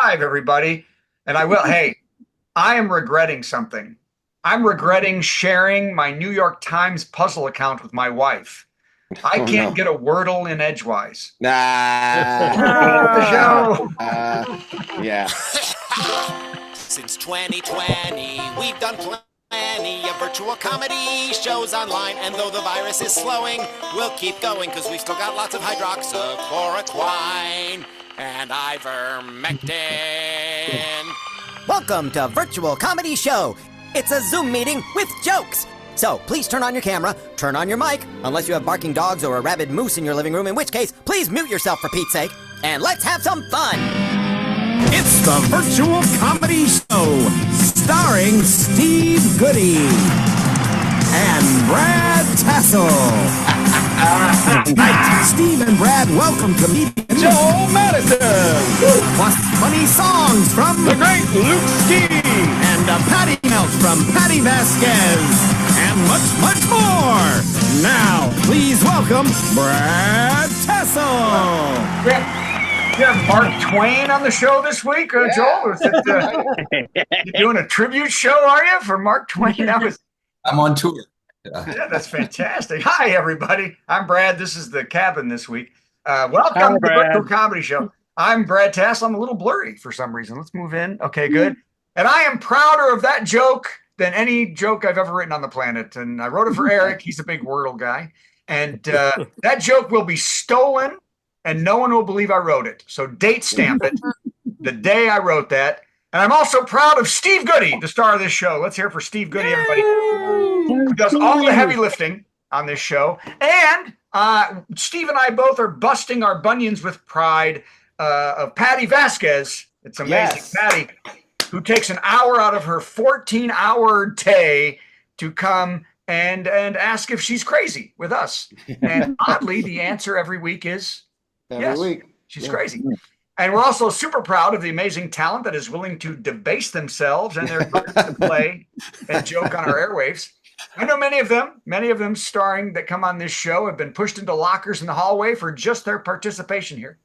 live, everybody. And I will. Hey, I am regretting something. I'm regretting sharing my New York Times puzzle account with my wife. I can't get a Wordle in Edgewise. Nah. The show. Yeah. Since 2020, we've done plenty of virtual comedy shows online. And though the virus is slowing, we'll keep going because we've still got lots of hydroxychloroquine and ivermectin. Welcome to Virtual Comedy Show. It's a Zoom meeting with jokes. So please turn on your camera, turn on your mic, unless you have barking dogs or a rabid moose in your living room, in which case, please mute yourself for Pete's sake, and let's have some fun. It's the Virtual Comedy Show, starring Steve Goodie and Brad Tassell. Tonight, Steve and Brad welcome comedian Joe Madison, plus funny songs from the great Luke Ski and a patty melt from Patti Vasquez, and much, much more. Now, please welcome Brad Tassell. You have Mark Twain on the show this week, Joel? Or is it, you doing a tribute show, are you, for Mark Twain? I'm on tour. Yeah, that's fantastic. Hi, everybody. I'm Brad. This is the cabin this week. Welcome to the Virtual Comedy Show. I'm Brad Tassell. I'm a little blurry for some reason. Let's move in. Okay, good. And I am prouder of that joke than any joke I've ever written on the planet. And I wrote it for Eric. He's a big Wordle guy. And that joke will be stolen, and no one will believe I wrote it. So date stamp it the day I wrote that. And I'm also proud of Steve Goodie, the star of this show. Let's hear it for Steve Goodie, everybody. Who does all the heavy lifting on this show. And Steve and I both are busting our bunions with pride of Patti Vasquez. It's amazing. Yes. Patti, who takes an hour out of her 14-hour day to come and ask if she's crazy with us. And oddly, the answer every week is yes, she's crazy. And we're also super proud of the amazing talent that is willing to debase themselves and their careers to play and joke on our airwaves. I know many of them starring that come on this show have been pushed into lockers in the hallway for just their participation here.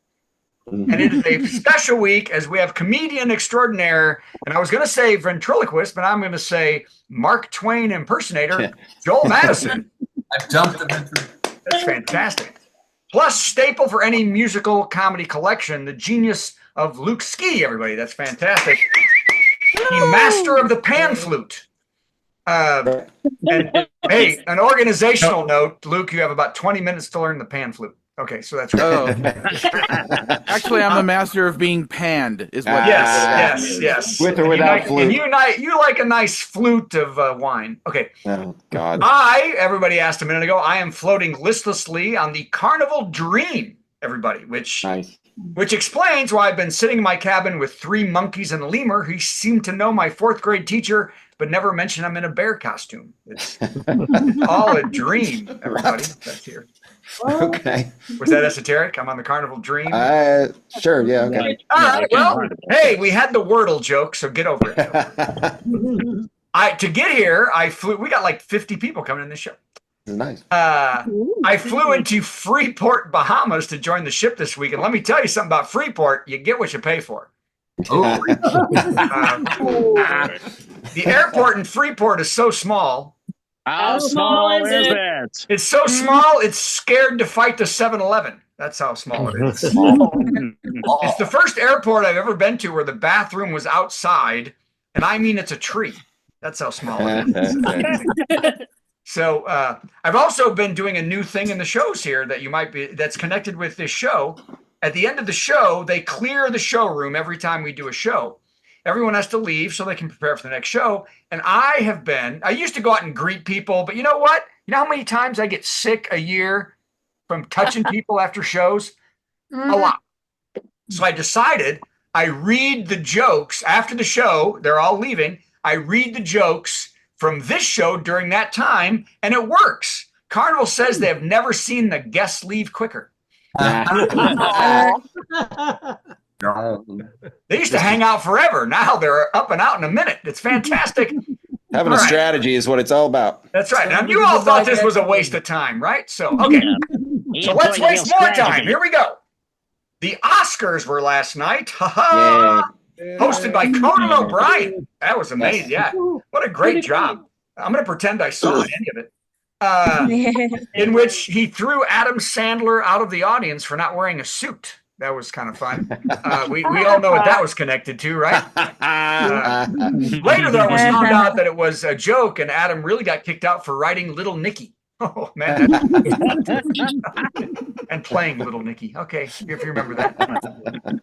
And it is a special week as we have comedian extraordinaire, and I was going to say ventriloquist, but I'm going to say Mark Twain impersonator, Joel Madison. I've dumped the ventriloquist. That's fantastic. Plus, staple for any musical comedy collection, the genius of Luke Ski, everybody. That's fantastic. The master of the pan flute. And hey, an organizational note, Luke, you have about 20 minutes to learn the pan flute. Okay, so that's right. Oh. Actually, I'm the master of being panned, is what. Yes. With or without flute. And you like a nice flute of wine. Okay. Oh, God. Everybody asked a minute ago, I am floating listlessly on the Carnival Dream, everybody, which explains why I've been sitting in my cabin with 3 monkeys and a lemur who seem to know my 4th grade teacher, but never mention I'm in a bear costume. It's all a dream, everybody. That's here. Okay. Was that esoteric? I'm on the Carnival Dream. Sure. Yeah. Okay. All right. Well, hey, we had the Wordle joke, so get over it. To get here, I flew. We got like 50 people coming in this show. Nice. I flew into Freeport, Bahamas to join the ship this week, and let me tell you something about Freeport. You get what you pay for. The airport in Freeport is so small. How small is it? It's so small, it's scared to fight the 7-Eleven. That's how small it is. It's the first airport I've ever been to where the bathroom was outside, and I mean it's a tree. That's how small it is. So I've also been doing a new thing in the shows here that's connected with this show. At the end of the show, they clear the showroom every time we do a show. Everyone has to leave so they can prepare for the next show. And I used to go out and greet people, but you know what? You know how many times I get sick a year from touching people after shows? A lot. So I decided I read the jokes after the show. They're all leaving. I read the jokes from this show during that time, and it works. Carnival says they have never seen the guests leave quicker. They used to hang out forever. Now they're up and out in a minute. It's fantastic. Having a strategy is what it's all about. That's right. Now, you all thought this was a waste of time, right? So, okay. So let's waste more time. Here we go. The Oscars were last night. Ha ha. hosted by Conan O'Brien. That was amazing. Yeah, what a great job. I'm going to pretend I saw any of it. In which he threw Adam Sandler out of the audience for not wearing a suit. That was kind of fun. We all know what that was connected to, right? Later, though, it was found out that it was a joke, and Adam really got kicked out for writing Little Nicky. Oh, man. And playing Little Nicky. Okay, if you remember that.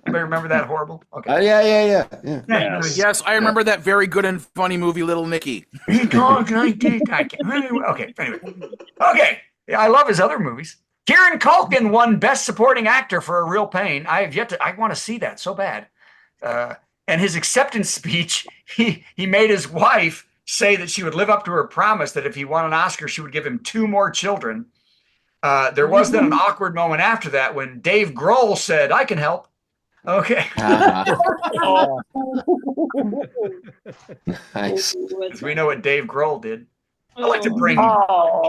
Anybody remember that horrible? Okay. Yeah. Yes, I remember that very good and funny movie, Little Nicky. Okay, anyway. Okay, yeah, I love his other movies. Kieran Culkin won Best Supporting Actor for A Real Pain. I want to see that so bad. And his acceptance speech, he made his wife say that she would live up to her promise that if he won an Oscar, she would give him 2 more children. There was then an awkward moment after that when Dave Grohl said, "I can help." Okay. Nice. Because we know what Dave Grohl did. I like to bring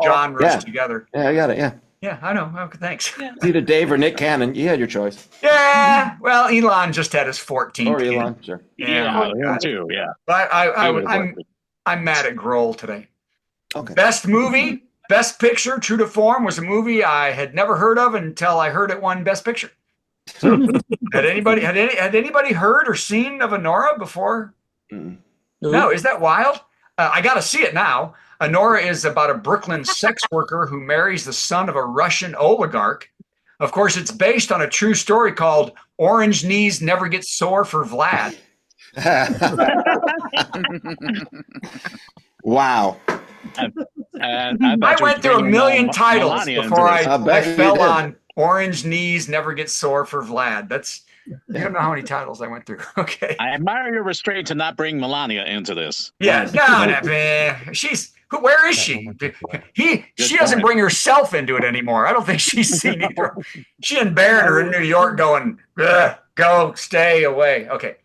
genres together. Yeah, I got it. Yeah. Yeah, I know. Okay, thanks. It's either Dave or Nick Cannon. You had your choice. Yeah. Well, Elon just had his 14th. Or Elon, sure. Yeah, him too. Yeah. But I'm mad at Grohl today. Okay. Best movie, Best Picture, true to form, was a movie I had never heard of until I heard it won Best Picture. Had anybody heard or seen of Honora before? No, is that wild? I got to see it now. Honora is about a Brooklyn sex worker who marries the son of a Russian oligarch. Of course, it's based on a true story called Orange Knees Never Get Sore for Vlad. Wow. I went through a million titles Melania before I fell did. on Orange Knees Never Get Sore for Vlad. You don't know how many titles I went through. Okay. I admire your restraint to not bring Melania into this. Yeah, no, where is she? She doesn't bring herself into it anymore. I don't think she's seen either. She and Barrett are in New York going, go, stay away. Okay.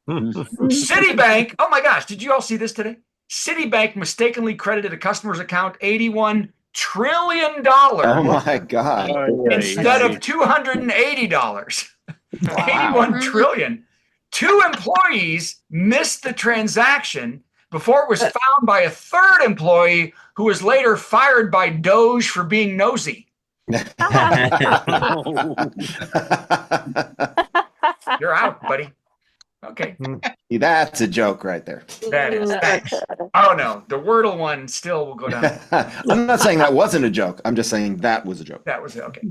Citibank. Oh my gosh, did you all see this today? Citibank mistakenly credited a customer's account $81 trillion. Oh my God. Instead of $280. Wow. 81 trillion. 2 employees missed the transaction before it was found by a 3rd employee who was later fired by Doge for being nosy. You're out, buddy. Okay. That's a joke right there. That is. Thanks. Oh, no. The Wordle one still will go down. I'm not saying that wasn't a joke. I'm just saying that was a joke. That was it. Okay.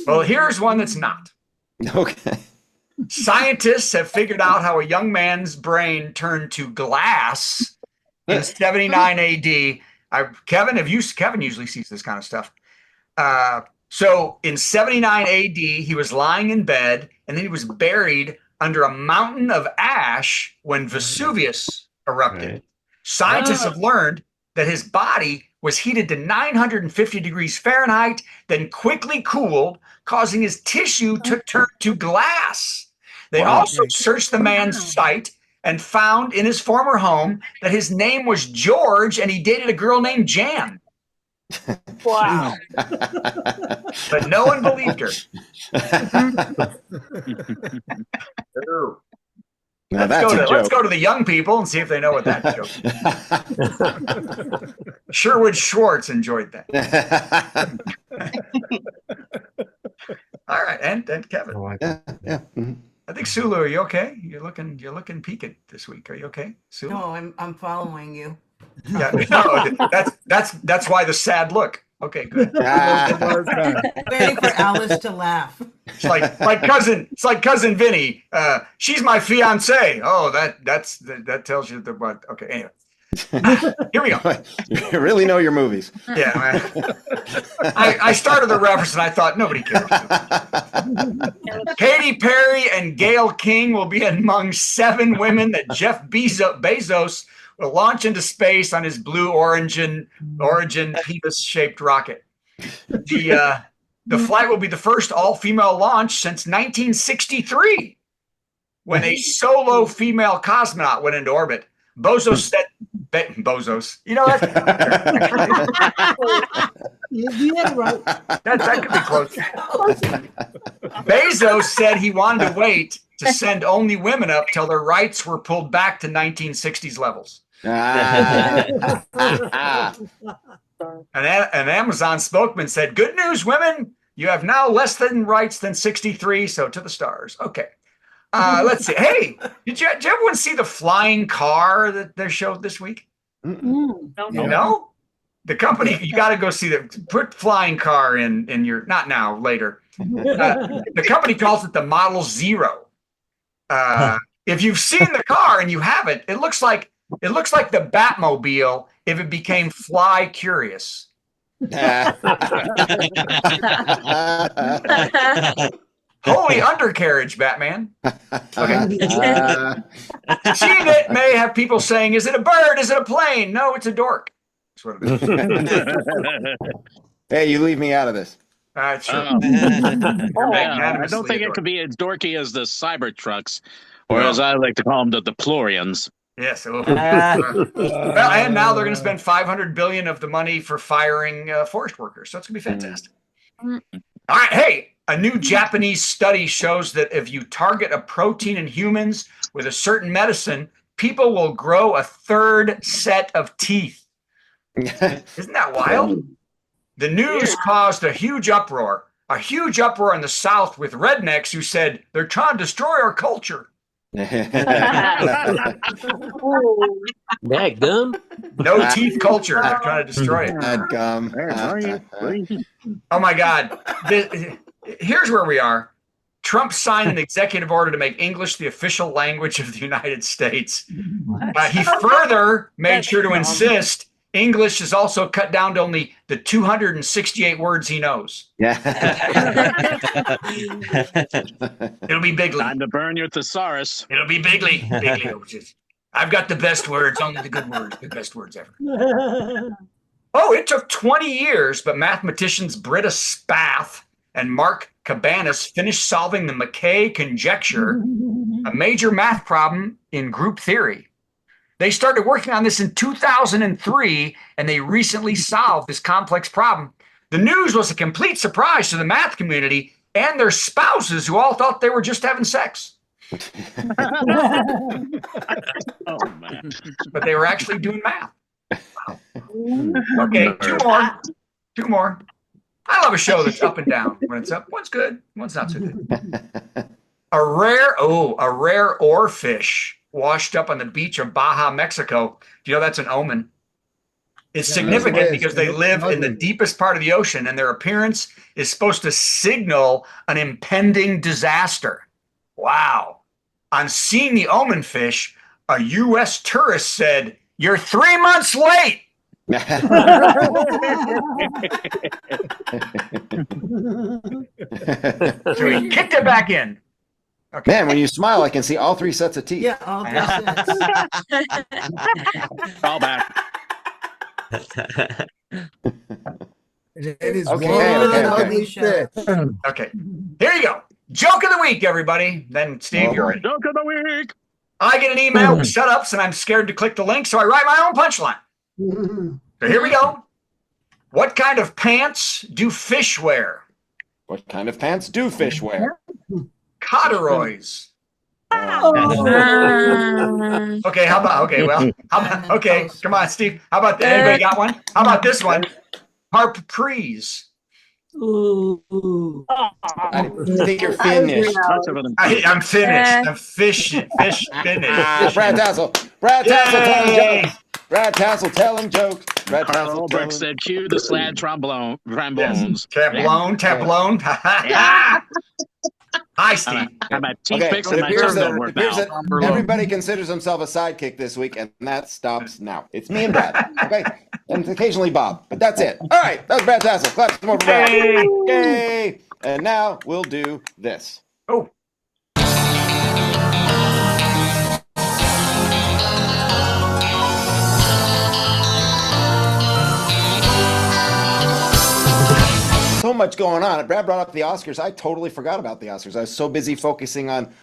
Well, here's one that's not. Okay. Scientists have figured out how a young man's brain turned to glass in 79 AD. Kevin usually sees this kind of stuff. So in 79 AD, he was lying in bed, and then he was buried under a mountain of ash when Vesuvius erupted. Right. Scientists have learned that his body was heated to 950 degrees Fahrenheit, then quickly cooled, causing his tissue to turn to glass. They also searched the man's site and found in his former home that his name was George and he dated a girl named Jan. Wow. But no one believed her. Let's go to the young people and see if they know what that joke is. Sherwood Schwartz enjoyed that. All right, and Kevin. Yeah. Mm-hmm. I think Sulu, are you okay? You're looking peaked this week. Are you okay, Sulu? No, I'm following you. Yeah, no, that's why the sad look. Okay, good. Waiting for Alice to laugh. It's like cousin Vinny. She's my fiance. Oh, that tells you what. Okay, anyway. Here we go. You really know your movies. Yeah, man. I started the reference and I thought nobody cares. Katy Perry and Gayle King will be among 7 women that Jeff Bezos will launch into space on his blue origin penis-shaped rocket. The flight will be the first all-female launch since 1963, when a solo female cosmonaut went into orbit. Bezos said, you know that? Yeah, right. That could be close. Bezos said he wanted to wait to send only women up till their rights were pulled back to 1960s levels. Ah. An Amazon spokesman said, "Good news, women. You have now less than rights than 63, so to the stars." Okay. Let's see. Hey, did everyone see the flying car that they showed this week? No? The company, you got to go see put flying car in your, not now, later. The company calls it the Model Zero. If you've seen the car and you haven't, it looks like the Batmobile if it became fly curious. Holy undercarriage, Batman. Okay. Seeing it may have people saying, is it a bird? Is it a plane? No, it's a dork. That's what it is. Hey, you leave me out of this. True. I don't think it could be as dorky as the Cybertrucks, or as I like to call them, the DePlorians. Yes. Well, and now they're going to spend $500 billion of the money for firing forest workers. So it's going to be fantastic. All right. Hey, a new Japanese study shows that if you target a protein in humans with a certain medicine, people will grow a third set of teeth. Isn't that wild? The news caused a huge uproar in the South with rednecks who said they're trying to destroy our culture. That gum? No teeth culture. They're trying to destroy it. That gum. Oh my God. Here's where we are. Trump signed an executive order to make English the official language of the United States. He further made sure to insist English is also cut down to only the 268 words he knows. Yeah. It'll be bigly. Time to burn your thesaurus. It'll be bigly. I've got the best words, only the good words, the best words ever. Oh, it took 20 years, but mathematicians Britta Spath and Mark Cabanis finished solving the Mackay conjecture, a major math problem in group theory. They started working on this in 2003, and they recently solved this complex problem. The news was a complete surprise to the math community and their spouses, who all thought they were just having sex. Oh, man. But they were actually doing math. Wow. Okay, two more. I love a show that's up and down. When it's up, one's good, one's not so good. A rare oarfish washed up on the beach of Baja, Mexico. Do you know that's an omen? It's significant because they live in the deepest part of the ocean, and their appearance is supposed to signal an impending disaster. Wow. On seeing the omen fish, a U.S. tourist said, "You're 3 months late." So he kicked it back in. Okay. Man, when you smile, I can see all 3 sets of teeth. Yeah, all 3 sets. All back. It is okay. Okay. Here you go. Joke of the week, everybody. Then, Steve, you're ready. Joke of the week. I get an email with shut-ups, and I'm scared to click the link, so I write my own punchline. So here we go. What kind of pants do fish wear? What kind of pants do fish wear? Corduroys. Okay, come on, Steve. How about anybody got one? How about this one? Harprees. I think you're finished. I'm finished. I'm finished. Brad Tassell. telling jokes. Brad Tassell telling jokes. Carl Ulbrich said, cue the slad trombones. Yes. Tap blown. Hi, Steve. Okay, it appears that everybody considers himself a sidekick this week, and that stops now. It's me and Brad, okay? And occasionally Bob, but that's it. All right, that was Brad Tassell. Clap some more for Brad. Yay! And now we'll do this. Oh. So much going on. Brad brought up the Oscars. I totally forgot about the Oscars. I was so busy focusing on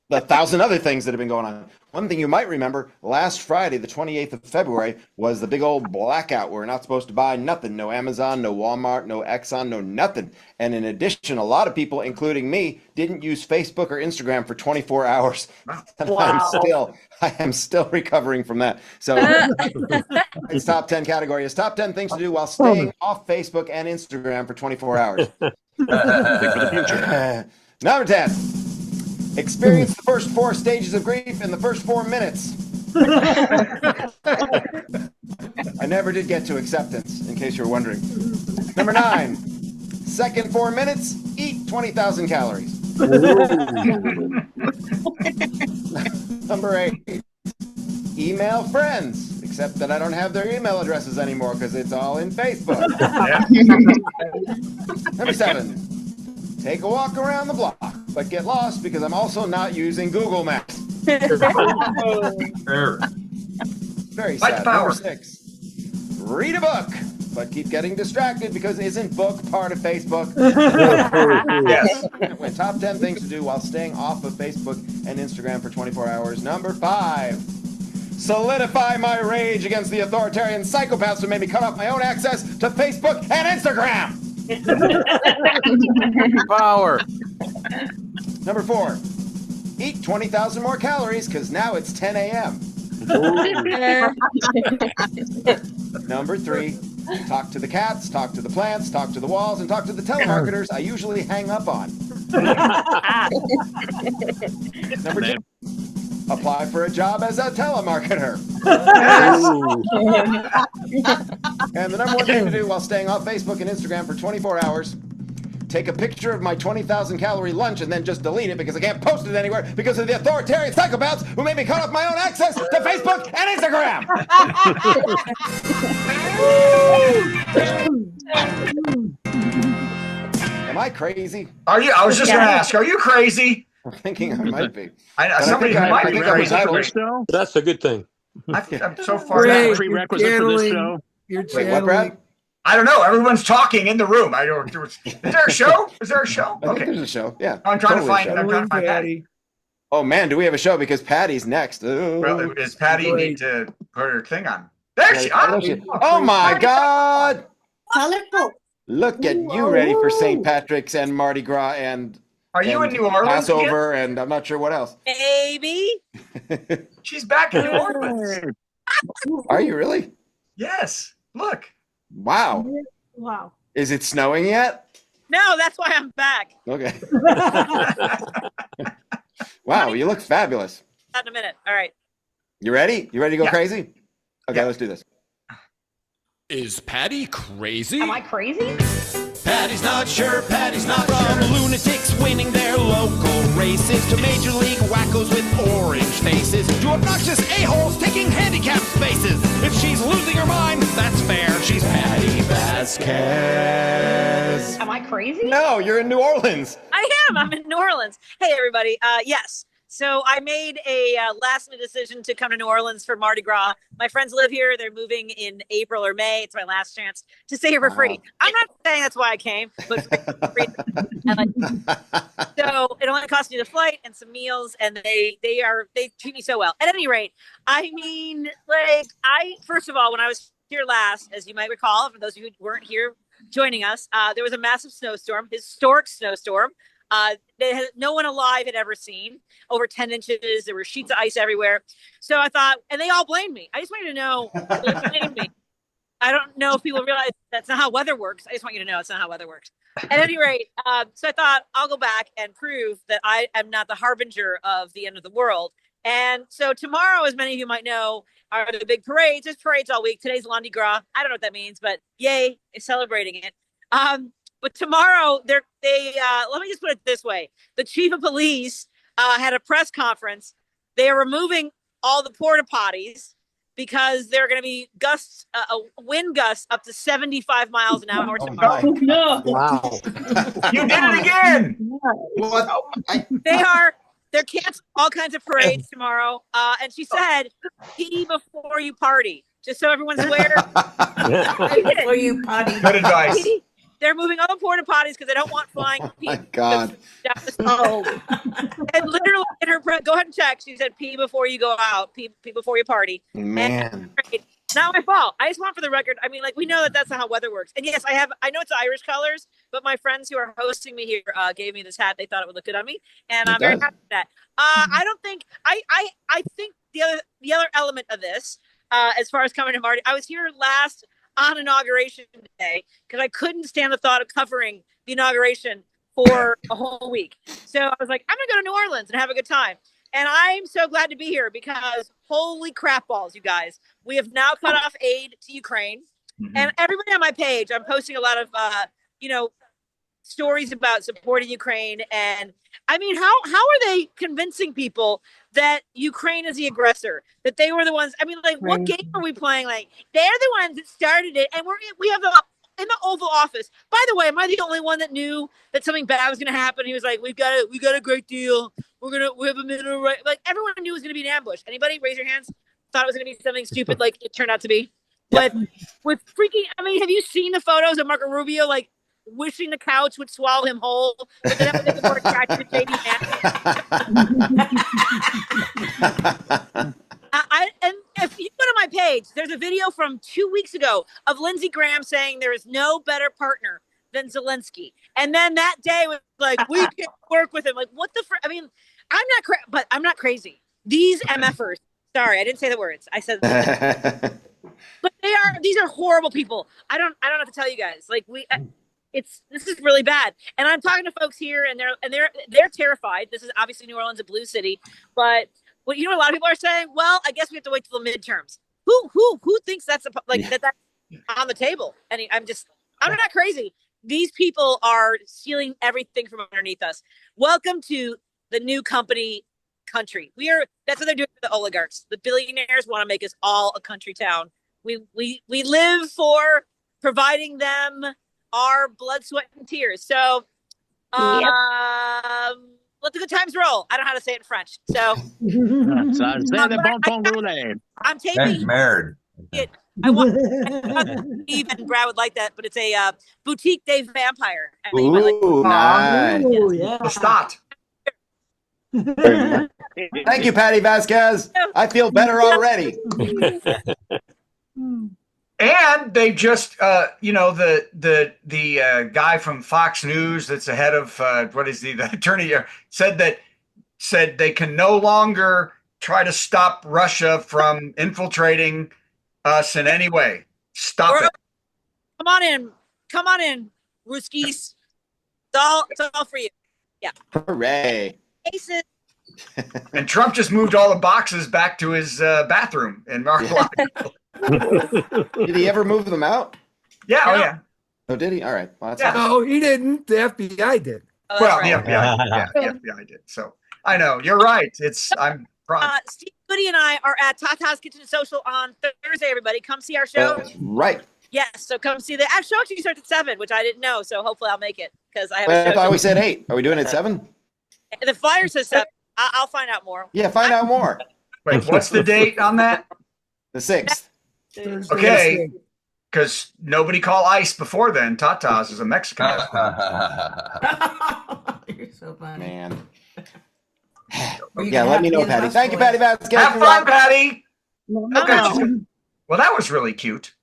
the thousand other things that have been going on. One thing you might remember, last Friday, the 28th of February, was the big old blackout. We're not supposed to buy nothing. No Amazon, no Walmart, no Exxon, no nothing. And in addition, a lot of people, including me, didn't use Facebook or Instagram for 24 hours. And I am still recovering from that. So its top 10 category is top 10 things to do while staying off Facebook and Instagram for 24 hours. Number 10. Experience the first 4 stages of grief in the first 4 minutes. I never did get to acceptance, in case you're wondering. Number 9. Second 4 minutes, eat 20,000 calories. Number 8. Email friends, except that I don't have their email addresses anymore because it's all in Facebook. Number 7. Take a walk around the block, but get lost because I'm also not using Google Maps. Very sad. Number 6. Read a book, but keep getting distracted because isn't book part of Facebook? Yes. Went top 10 things to do while staying off of Facebook and Instagram for 24 hours. Number 5. Solidify my rage against the authoritarian psychopaths who made me cut off my own access to Facebook and Instagram. Power. Number 4. Eat 20,000 more calories because now it's 10 a.m. Number 3. Talk to the cats, talk to the plants, talk to the walls, and talk to the telemarketers I usually hang up on. Number 2. Apply for a job as a telemarketer. And the number 1 thing to do while staying off Facebook and Instagram for 24 hours, take a picture of my 20,000 calorie lunch and then just delete it because I can't post it anywhere because of the authoritarian psychopaths who made me cut off my own access to Facebook and Instagram. Am I crazy? Are you? I was just going to ask, are you crazy? I'm thinking I might be. Somebody might be crazy. That's a good thing. I'm so far down. Prerequisite for this show. Wait, what, Brad? I don't know. Everyone's talking in the room. I don't. Is there a show? Is there a show? I think there's a show. Yeah. I'm trying to find Patty. Oh man, do we have a show? Because Patty's next. Well, does Patty need to put her thing on? There she is. Oh my God! Colorful. Look at you, ready for St. Patrick's and Mardi Gras and. Are you in New Orleans? Passover, and I'm not sure what else. Maybe. She's back in New Orleans. Are you really? Yes. Look. Wow. Wow. Is it snowing yet? No, that's why I'm back. Okay. Wow, you look fabulous. Not in a minute. All right. You ready? You ready to go crazy? Okay, let's do this. Is Patty crazy? Am I crazy? Patty's not sure, Patty's not From lunatics winning their local races to major league wackos with orange faces to obnoxious a-holes taking handicapped spaces. If she's losing her mind, that's fair. She's Patti Vasquez. Am I crazy? No, you're in New Orleans. I am. I'm in New Orleans. Hey, everybody. Yes. So I made a last-minute decision to come to New Orleans for Mardi Gras. My friends live here. They're moving in April or May. It's my last chance to stay here for free. I'm not saying that's why I came, but free. So it only cost me the flight and some meals, and they treat me so well. At any rate, I mean, first of all, when I was here last, as you might recall, for those of you who weren't here joining us, there was a massive snowstorm, historic snowstorm. No one alive had ever seen. Over 10 inches. There were sheets of ice everywhere. So I thought, and they all blamed me. I just want you to know, they blamed me. I don't know if people realize that's not how weather works. I just want you to know it's not how weather works. At any rate, so I thought I'll go back and prove that I am not the harbinger of the end of the world. And so tomorrow, as many of you might know, are the big parades. There's parades all week. Today's Lundi Gras. I don't know what that means, but yay, it's celebrating it. But tomorrow, let me just put it this way. The chief of police had a press conference. They are removing all the porta potties because there are going to be gusts, wind gusts up to 75 miles an hour tomorrow. No. Wow. You did it again. What? They're canceling all kinds of parades tomorrow. And she said, pee before you party. Just so everyone's aware. Before you party. Good advice. They're moving all the porta potties because they don't want flying pee. My God. Oh. And literally in her go ahead and check. She said, "Pee before you go out. Pee before you party." Man. And not my fault. I just want for the record. I mean, like, we know that that's not how weather works. And yes, I know it's Irish colors, but my friends who are hosting me here gave me this hat. They thought it would look good on me, and I'm very happy with that. I don't think I think the other element of this, as far as coming to Marty, I was here last on inauguration day because I couldn't stand the thought of covering the inauguration for a whole week. So I was like, I'm gonna go to New Orleans and have a good time. And I'm so glad to be here because holy crap balls, you guys. We have now cut off aid to Ukraine. Mm-hmm. And everybody on my page, I'm posting a lot of stories about supporting Ukraine. And I mean, how are they convincing people that Ukraine is the aggressor? That they were the ones? I mean, like, what game are we playing? Like, they're the ones that started it, and we have in the Oval Office. By the way, am I the only one that knew that something bad was going to happen? He was like, we got a great deal. We have a minute, right? Like, everyone knew it was going to be an ambush. Anybody raise your hands? Thought it was going to be something stupid like it turned out to be. But with freaking, I mean, have you seen the photos of Marco Rubio like wishing the couch would swallow him whole, but then that would make it more attractive to JD and if you go to my page, there's a video from 2 weeks ago of Lindsey Graham saying there is no better partner than Zelensky. And then that day was like, we can work with him. Like, what the I mean, but I'm not crazy. These MFers, sorry, I didn't say the words. I said, but these are horrible people. I don't have to tell you guys. Like, this is really bad. And I'm talking to folks here, and they're terrified. This is obviously New Orleans, a blue city, but what a lot of people are saying. Well, I guess we have to wait till the midterms. Who thinks that's that's on the table? And I'm not crazy. These people are stealing everything from underneath us. Welcome to the new country. That's what they're doing for the oligarchs. The billionaires want to make us all a country town. We live for providing them our blood, sweat, and tears. So, let the good times roll. I don't know how to say it in French. So, I'm taping. Married. I want Steve and Brad would like that, but it's a boutique day vampire. Ooh, nice. Ooh, yeah. Stop. Thank you, Patti Vasquez. I feel better already. And they just, the guy from Fox News that's the head of the attorney said they can no longer try to stop Russia from infiltrating us in any way. Stop it. Come on in, Ruskies. It's all for you. Yeah. Hooray. Aces. And Trump just moved all the boxes back to his bathroom in Mar-a-Lago. Did he ever move them out? Yeah. Oh, yeah. Oh, did he? All right. Well, No, he didn't. The FBI did. Oh, well, right. the FBI did. So I know you're right. I'm proud. Steve Goodie and I are at Tata's Kitchen and Social on Thursday. Everybody, come see our show. Right. Yes. So come see the show actually starts at 7, which I didn't know. So hopefully I'll make it because I have. I thought we said 8. Are we doing it at 7? The flyer says 7. I'll find out more. Yeah, find out more. Wait, what's the date on that? The 6th. Okay, because nobody call ICE before then. Tata's is a Mexican. You're so funny. Man. Yeah, let me know, Patti. Thank you, Patti Vasquez. Have fun, Patti. Okay. Well, that was really cute.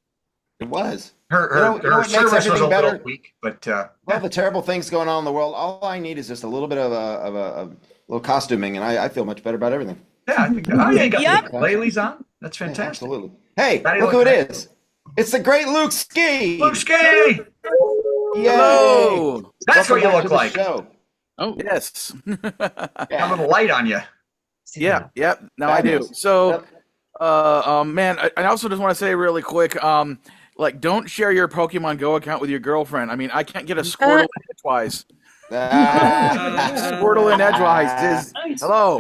It was. Her service was a little weak, but well, the terrible things going on in the world. All I need is just a little bit of a little costuming, and I feel much better about everything. Yeah, I think. Oh, yeah, you got Laylee's on. That's fantastic. Yeah, absolutely. Hey, look who it is. It's the great Luke Ski. Luke Ski. Yay. Hello. That's what you look like. Show. Oh, yes. Got a little light on you. Yeah. Now I do. So, man, I also just want to say really quick, don't share your Pokemon Go account with your girlfriend. I mean, I can't get a Squirtle in Edgewise. Squirtle in Edgewise is hello.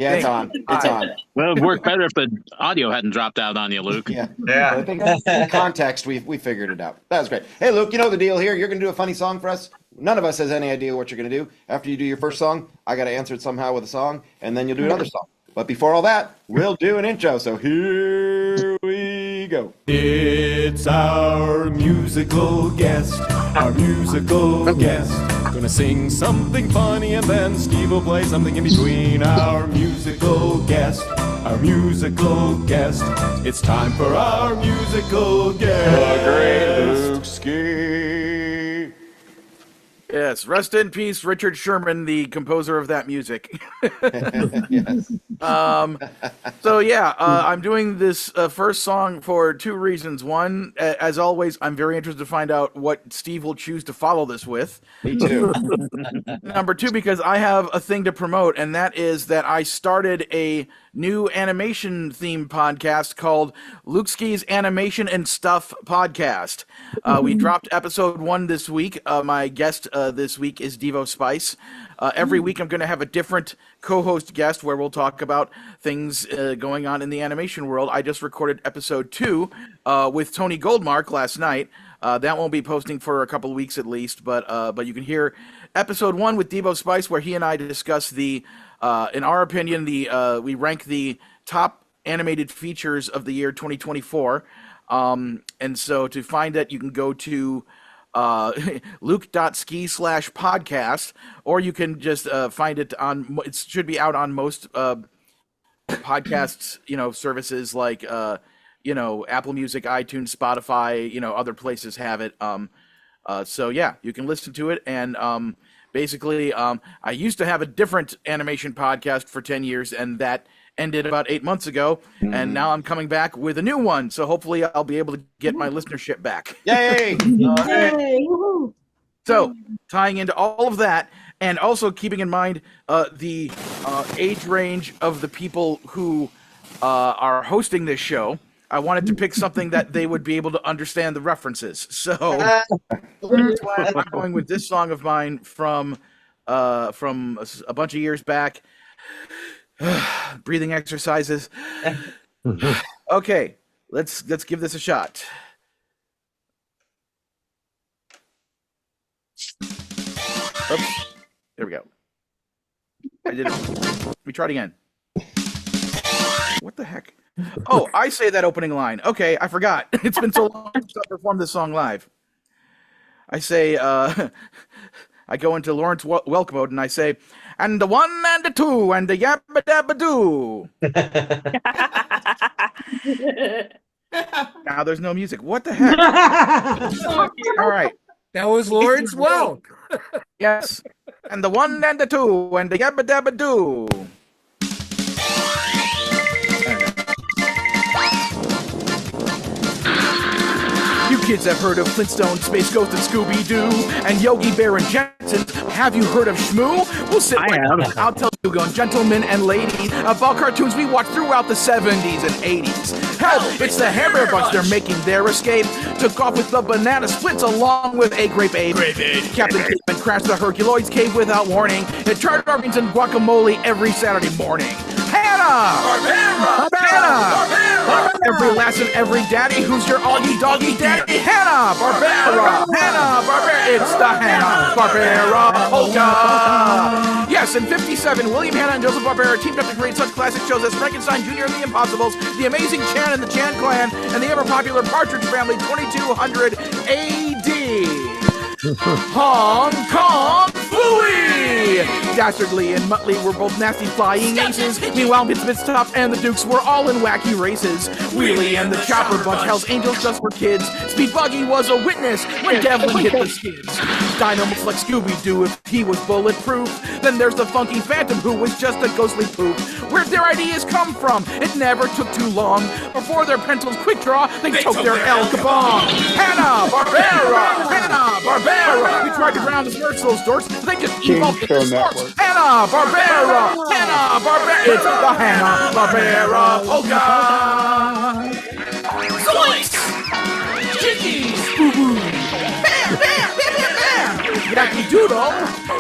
Yeah, it's on. It's on. Well, it'd work better if the audio hadn't dropped out on you, Luke. Yeah. I think in context, we figured it out. That was great. Hey, Luke, you know the deal here. You're going to do a funny song for us. None of us has any idea what you're going to do. After you do your first song, I got to answer it somehow with a song, and then you'll do another song. But before all that, we'll do an intro. So here we go. It's our musical guest, our musical guest. Gonna sing something funny and then Steve will play something in between. Our musical guest, our musical guest. It's time for our musical guest. The great Luke Ski. Yes, rest in peace, Richard Sherman, the composer of that music. Yes. So yeah, I'm doing this first song for two reasons. One, as always, I'm very interested to find out what Steve will choose to follow this with. Me too. Number two, because I have a thing to promote, and that is that I started a new animation themed podcast called Luke Ski's Animation and Stuff Podcast. We dropped episode 1 this week. My guest this week is Devo Spice. Every week I'm going to have a different co-host guest where we'll talk about things going on in the animation world. I just recorded episode 2 with Tony Goldmark last night. That won't be posting for a couple of weeks at least, but you can hear episode 1 with Devo Spice where he and I discuss the, in our opinion, we rank the top animated features of the year 2024. And so to find that, you can go to luke.ski/podcast, or you can just find it on, it should be out on most podcasts, services like, Apple Music, iTunes, Spotify, other places have it. So yeah, you can listen to it. And basically, I used to have a different animation podcast for 10 years, and that ended about 8 months ago. And now I'm coming back with a new one. So hopefully I'll be able to get my listenership back. Yay! Yay! So tying into all of that, and also keeping in mind the age range of the people who are hosting this show, I wanted to pick something that they would be able to understand the references. So that's why I'm going with this song of mine from a bunch of years back. Breathing exercises. Okay, let's give this a shot. Oops. There we go. I did it. Let me try it again. What the heck? Oh, I say that opening line. Okay, I forgot. It's been so long since I performed this song live. I say, I go into Lawrence Welk mode and I say, and the 1 and the 2 and the yabba dabba doo. Now there's no music. What the heck? All right. That was Lawrence Welk. Yes. And the 1 and the 2 and the yabba dabba doo. You kids have heard of Flintstone, Space Ghost, and Scooby-Doo, and Yogi Bear and Jetsons. Have you heard of Shmoo? We'll sit right now. I'll tell you, going gentlemen and ladies, about cartoons we watched throughout the 70s and 80s. Hell, it's the Hammer Bunch, they're making their escape. Took off with the banana splits along with a grape ape. Captain Caveman crashed the Herculoids cave without warning. It charred beans and guacamole every Saturday morning. Hannah! Barbera! Every lass and every daddy, who's your Augie doggy daddy? Hanna-Barbera! Hanna-Barbera! It's the Hanna-Barbera polka! Yes, in 57, William Hanna and Joseph Barbera teamed up to create such classic shows as Frankenstein Jr. and the Impossibles, The Amazing Chan and the Chan Clan, and the ever-popular Partridge Family 2200 AD. Hong Kong Phooey! Dastardly and Muttley were both nasty flying aces. Meanwhile, Mitz and the Dukes were all in wacky races. Wheelie and the Chopper Bunch, Hell's Angels just for kids. Speed Buggy was a witness when Devlin hit the skids. Dino looks like Scooby-Doo if he was bulletproof. Then there's the Funky Phantom who was just a ghostly poop. Where'd their ideas come from? It never took too long. Before their pencils quick draw, they took their El Kabong. Hanna-Barbera! Hanna-Barbera! We tried to ground the Smurfs, those dorks. They just evolved into sports. Hanna-Barbera! Hanna-Barbera! It's the Hanna-Barbera polka! Zoinks! Chickies! Boo-boo! Bam! Bam! Bam! Bam! Bam! Yacky Doodle!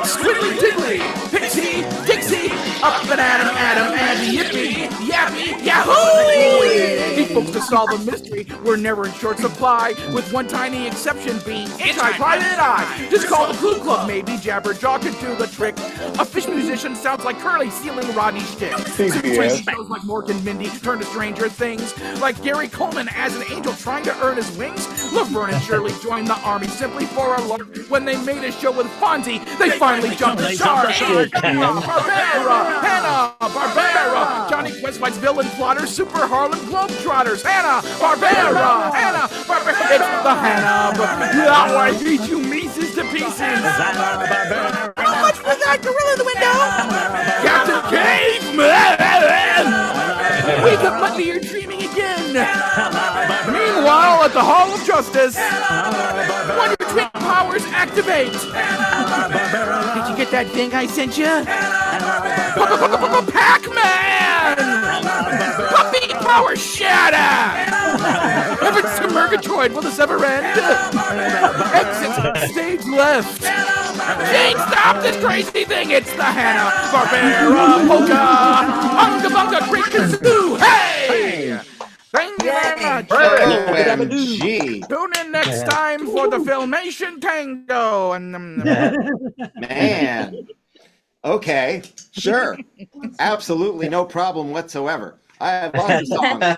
Squiddly Diddly! Pixie! Dixie! Up and Adam, and Yippee! Yappy! Yahoo! People To solve a mystery, we're never in short supply, with one tiny exception being Anti-Private Eye. Just call the Clue Club, maybe Jabberjaw can do the trick. A fish musician sounds like Curly stealing Rodney's dick. Yes. Shows like Mork and Mindy turn to Stranger Things, like Gary Coleman as an angel trying to earn his wings. Laverne and Shirley joined the army simply for a lark. When they made a show with Fonzie, they finally jumped the shark. Barbera, Hanna-Barbera. Johnny Quest fights villain plotters, Super Harlem Globetrotters. Hanna-Barbera, Hanna-Barbera. It's the Hanna-Barbera. Now I beat you Mises to pieces. How much for that gorilla in the window? Captain Caveman! Wake up, Monday, you're dreaming again. Meanwhile, at the Hall of Justice, when your twin powers activate. Did you get that thing I sent you? Pac-Man! Puppy power shatter! If it's a Murgatroyd, will this ever end? Exit stage left. Jane, stop this crazy thing! It's the Hanna-Barbera Polka! Unga Bunga Great Kazoo! Hey! Thank you very much. OMG. Tune in next time for the Filmation Tango. Man. Okay, sure. Absolutely no problem whatsoever. I have lots of songs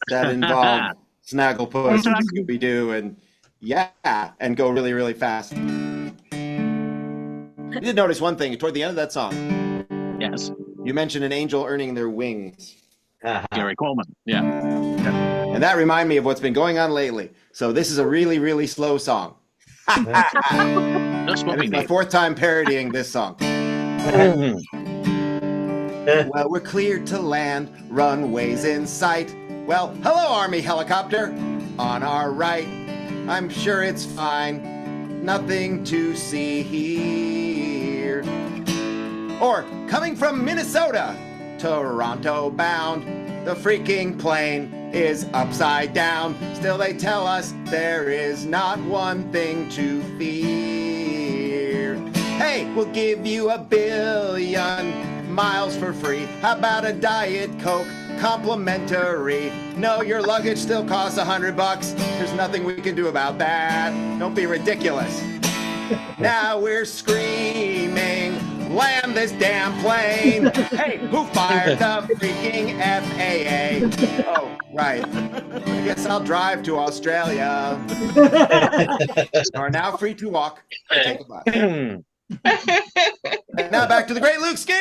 that involve Snagglepuss and Scooby-Doo and and go really, really fast. I did notice one thing toward the end of that song. Yes. You mentioned an angel earning their wings. Gary Coleman. Yeah. And that reminded me of what's been going on lately. So this is a really, really slow song. That's what we It's my need. fourth time parodying this song. Well, we're cleared to land, runways in sight. Well, hello, Army helicopter. On our right, I'm sure it's fine. Nothing to see here. Or coming from Minnesota, Toronto bound, the freaking plane is upside down. Still they tell us there is not one thing to fear. Hey, we'll give you 1 billion miles for free. How about a Diet Coke complimentary? No, your luggage still costs $100. There's nothing we can do about that. Don't be ridiculous. Now we're screaming, land this damn plane. Hey, who fired the freaking FAA? Oh, right. I guess I'll drive to Australia. You are now free to walk. Take a bus. And now back to the great Luke Ski.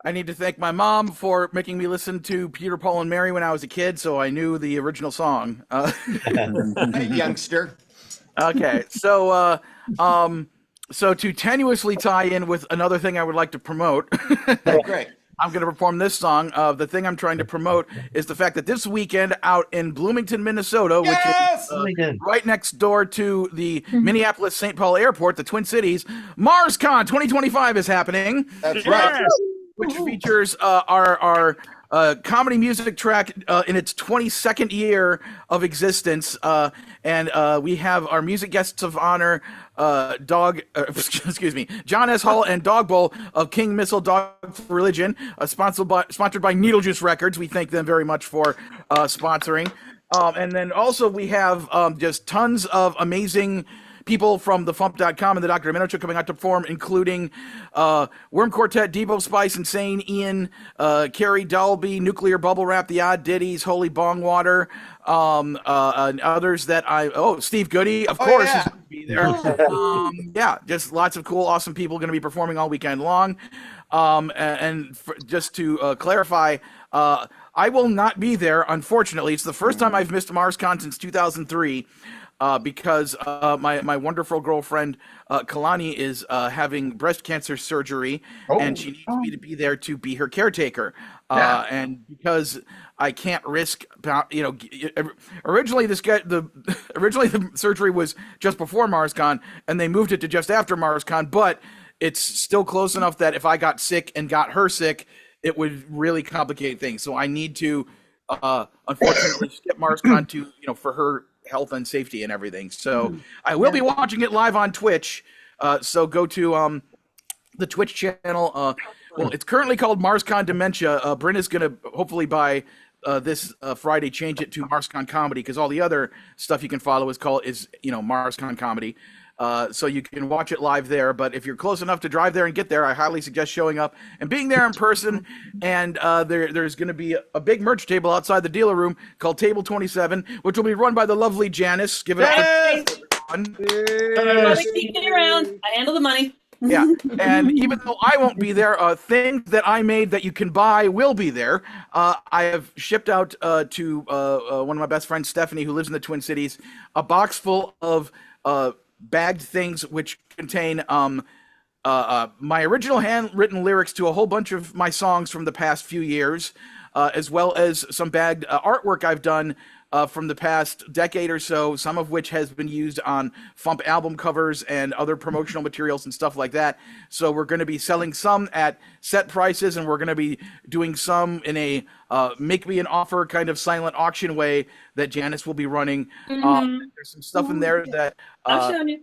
I need to thank my mom for making me listen to Peter, Paul, and Mary when I was a kid, so I knew the original song. Hey, youngster. Okay, so so to tenuously tie in with another thing I would like to promote, Great. I'm going to perform this song. The thing I'm trying to promote is the fact that this weekend out in Bloomington, Minnesota, which is right next door to the Minneapolis-St. Paul Airport, the Twin Cities, MarsCon 2025 is happening. That's right. Which features our comedy music track in its 22nd year of existence. And we have our music guests of honor, John S. Hall and Dog Bowl of King Missile Dog for Religion, sponsored by Needle Juice Records. We thank them very much for sponsoring. And then also we have just tons of amazing people from thefump.com and the Dr. Minnow Show coming out to perform, including Worm Quartet, Debo Spice, Insane Ian, Carrie Dalby, Nuclear Bubble Wrap, The Odd Ditties, Holy Bong Water, and others that Steve Goodie, of course, is going to be there. Just lots of cool, awesome people going to be performing all weekend long. Just to clarify, I will not be there, unfortunately. It's the first time I've missed MarsCon since 2003. Because my wonderful girlfriend Kalani is having breast cancer surgery, and she needs me to be there to be her caretaker. And because I can't risk, originally the surgery was just before MarsCon, and they moved it to just after MarsCon, but it's still close enough that if I got sick and got her sick, it would really complicate things. So I need to, unfortunately, skip MarsCon to for her health and safety and everything. So I will be watching it live on Twitch. So go to the Twitch channel. Well, it's currently called MarsCon Dementia. Bryn is going to hopefully by this Friday change it to MarsCon Comedy, because all the other stuff you can follow is MarsCon Comedy. So you can watch it live there. But if you're close enough to drive there and get there, I highly suggest showing up and being there in person. And there's going to be a big merch table outside the dealer room called Table 27, which will be run by the lovely Janice. Give it up for Keep it around. I handle the money. Yeah, and even though I won't be there, things that I made that you can buy will be there. I have shipped out to one of my best friends, Stephanie, who lives in the Twin Cities, a box full of bagged things which contain my original handwritten lyrics to a whole bunch of my songs from the past few years, as well as some bagged artwork I've done from the past decade or so, some of which has been used on Fump album covers and other promotional materials and stuff like that. So we're going to be selling some at set prices, and we're going to be doing some in a make me an offer kind of silent auction way that Janice will be running. There's some stuff in there that I've shown you.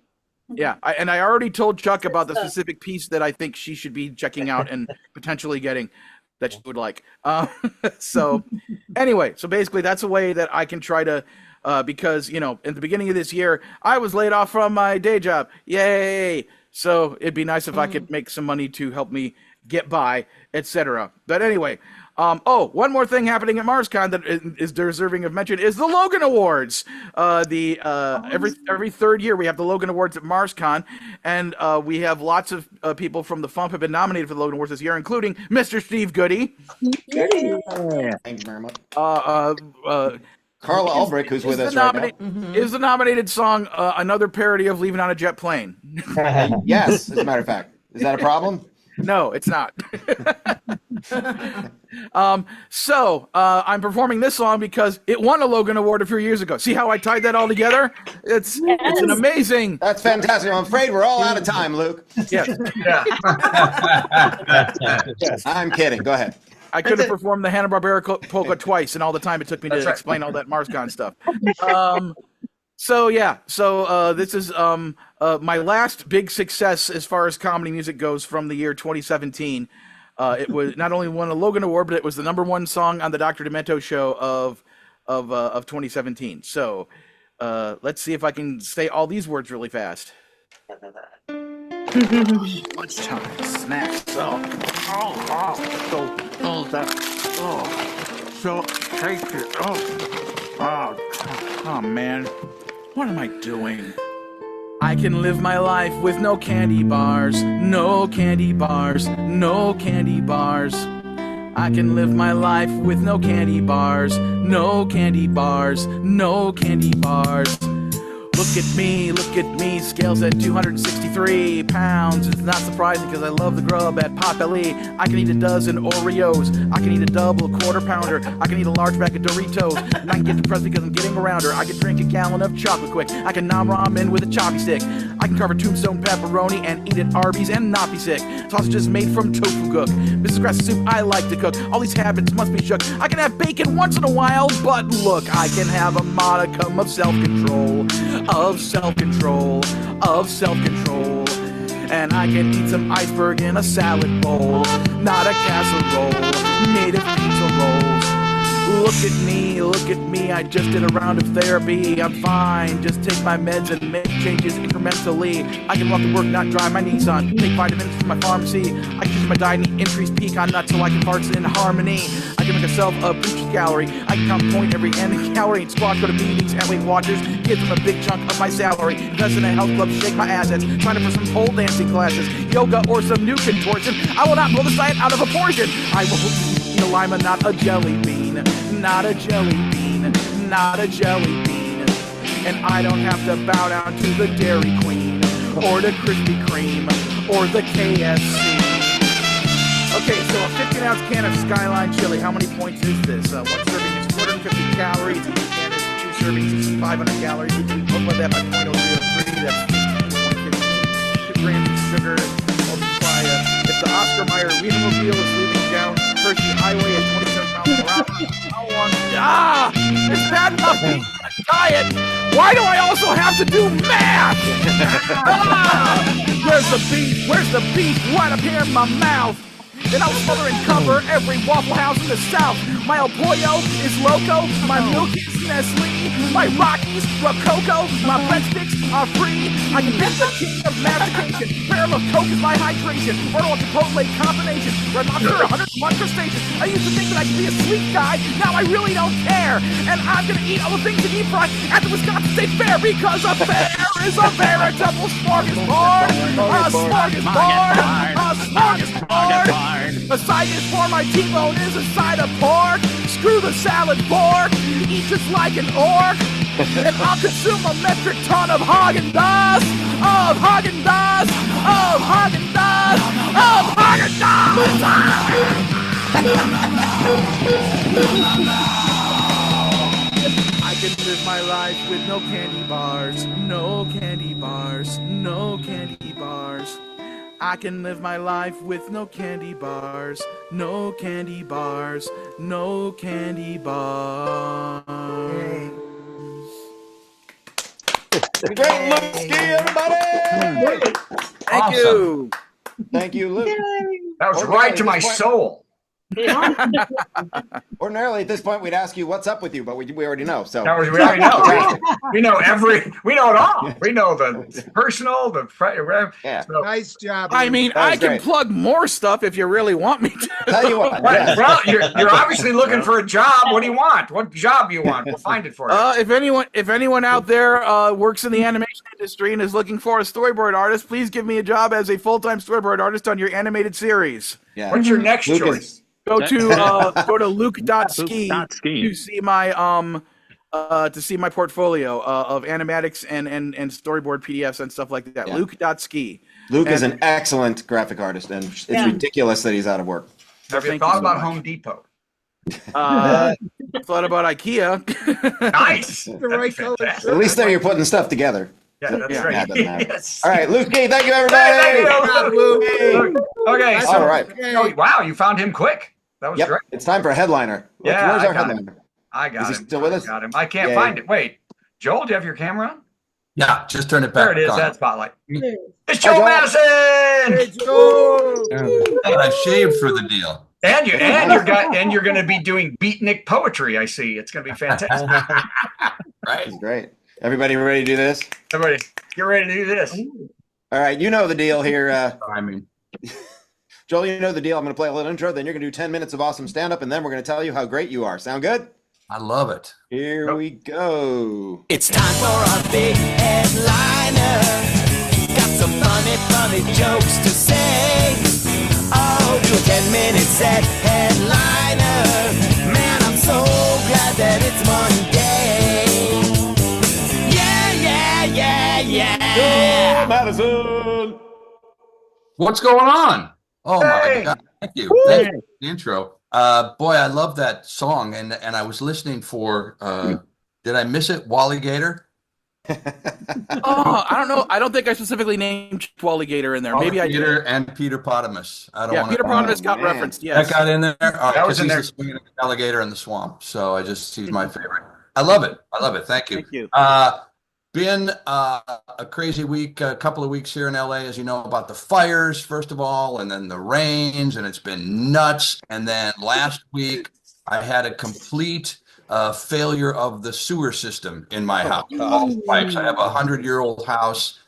Yeah, I already told Chuck about the specific piece that I think she should be checking out and potentially getting that she would like. So anyway, so basically that's a way that I can try to, because, in the beginning of this year, I was laid off from my day job. Yay. So it'd be nice if I could make some money to help me get by, etc. But anyway, one more thing happening at MarsCon that is deserving of mention is the Logan Awards. Every third year we have the Logan Awards at MarsCon, and we have lots of people from the Fump have been nominated for the Logan Awards this year, including Mr. Steve Goodie. Thank you very much. Carla Albrecht, who's with us right now. Is the nominated song another parody of Leaving on a Jet Plane? Yes, as a matter of fact. Is that a problem? No, it's not. So I'm performing this song because it won a Logan Award a few years ago. See how I tied that all together? It's an amazing. That's fantastic. I'm afraid we're all out of time, Luke. Yes. Yeah. Yes. I'm kidding. Go ahead. I could have performed the Hanna-Barbera polka twice, and all the time it took me to explain all that MarsCon stuff. So this is my last big success as far as comedy music goes from the year 2017. It was not only won a Logan Award, but it was the #1 song on the Dr. Demento show of 2017. So let's see if I can say all these words really fast. Lunchtime snacks. So tasty. Oh man. What am I doing? I can live my life with no candy bars, no candy bars, no candy bars. I can live my life with no candy bars, no candy bars, no candy bars. Look at me, scales at 263 pounds. It's not surprising because I love the grub at Potbelly. I can eat a dozen Oreos. I can eat a double quarter pounder. I can eat a large bag of Doritos. And I can get depressed because I'm getting around her. I can drink a gallon of chocolate quick. I can nom ramen with a choppy stick. I can carve a tombstone pepperoni and eat at Arby's and not be sick. Sausages made from tofu cook. Mrs. Grass soup I like to cook. All these habits must be shook. I can have bacon once in a while, but look, I can have a modicum of self-control. Of self-control. And I can eat some iceberg in a salad bowl, not a casserole, made of pizza rolls. Look at me, I just did a round of therapy. I'm fine, just take my meds and make changes incrementally. I can walk to work, not drive my Nissan. Take vitamins from my pharmacy. I can use my diet and eat increased pecan nuts so I can parts in harmony. I can make myself a boost gallery. I can count point every end calorie and squat, go to meetings and Weight Watchers. Give them a big chunk of my salary. Invest in a health club, shake my assets. Sign up for some pole dancing classes, yoga or some new contortion. I will not blow the diet out of proportion. I will eat a lima, not a jelly bean. Not a jelly bean, not a jelly bean. And I don't have to bow down to the Dairy Queen, or the Krispy Kreme, or the KFC. Okay, so a 15-ounce can of Skyline chili, how many points is this? One serving is 250 calories, each can is 2 servings, is 500 calories. Multiply that by 0.003, that's 15.15. 2 grams of sugar, multiply if the Oscar Mayer Wienermobile is leaving down Hershey Highway at 27 miles per hour, how long? It's bad enough. diet. Why do I also have to do math? Where's the beef? Where's the beef? Right up here in my mouth. And I'll smother and cover every Waffle House in the South. My El Pollo is loco, my milk is Nestle, my Rockies, Rococo, my breadsticks are free. I can get the king of mastication. Barrel of Coke is my hydration. Order a Chipotle combination. Red Lobster, 101 crustaceans. I used to think that I could be a sweet guy. Now I really don't care. And I'm gonna eat all the things that you brought at the Wisconsin State Fair because a fair is a veritable smorgasbord. A smorgasbord. A smorgasbord. A side dish for my T-bone is a side of pork. Screw the salad fork. Eat just like an orc. And I'll consume a metric ton of Haagen-Dazs. Of Haagen-Dazs. Of Haagen-Dazs. Of Haagen-Dazs. I can live my life with no candy bars. No candy bars. No candy bars. I can live my life with no candy bars, no candy bars, no candy bars. Great Luke Ski, everybody! Thank you. Thank you, Luke. That was right to my soul. Ordinarily, at this point, we'd ask you what's up with you, but we already know. So we already know. we know it all. We know the personal, yeah. So, nice job. I mean, I can plug more stuff if you really want me to. Tell you what. Well, you're obviously looking for a job. What do you want? What job do you want? We'll find it for you. If anyone out there works in the animation industry and is looking for a storyboard artist, please give me a job as a full-time storyboard artist on your animated series. Yeah. What's your next choice? Go to luke.ski to see my portfolio of animatics and storyboard PDFs and stuff like that. Yeah. Luke.ski. Luke is an excellent graphic artist, and it's ridiculous that he's out of work. Have you thought about Home Depot? Thought about IKEA. Nice. At least there you're putting stuff together. Yeah, that's right. Yes. All right, Luke K, thank you, everybody. Thank you, Luke. Okay. So, all right. Oh, wow, you found him quick. That was great. It's time for a headliner. Yeah, where's our headliner? I got him. Is he still with us? Got him. I can't find it. Wait, Joel, do you have your camera on? Yeah, just turn it back. There it is. on. That spotlight. It's Joel Madison. Hey, Joel. I shaved for the deal. And you're going to be doing beatnik poetry. I see. It's going to be fantastic. Right. That's great. Everybody ready to do this? Everybody, get ready to do this. All right, you know the deal here. I mean, Joel, you know the deal. I'm going to play a little intro, then you're going to do 10 minutes of awesome stand-up, and then we're going to tell you how great you are. Sound good? I love it. Here we go. It's time for our big headliner. Got some funny jokes to say. Oh, do a 10-minute set headliner. Man, I'm so glad that it's Monday. Yeah. Madison. What's going on? Oh hey. My God! Thank you. Thank you for the intro. Boy, I love that song, and I was listening for. Did I miss it? Wally Gator. I don't know. I don't think I specifically named Wally Gator in there. Maybe I Gator did. and Peter Potamus. I don't. Peter Potamus got referenced. Yes, that got in there. That was in there. He's the swinging alligator in the swamp. So he's my favorite. I love it. Thank you. Thank you. Been a crazy week, a couple of weeks here in LA, as you know, about the fires, first of all, and then the rains, and it's been nuts. And then last week, I had a complete failure of the sewer system in my house. Pipes. I have a 100-year-old house.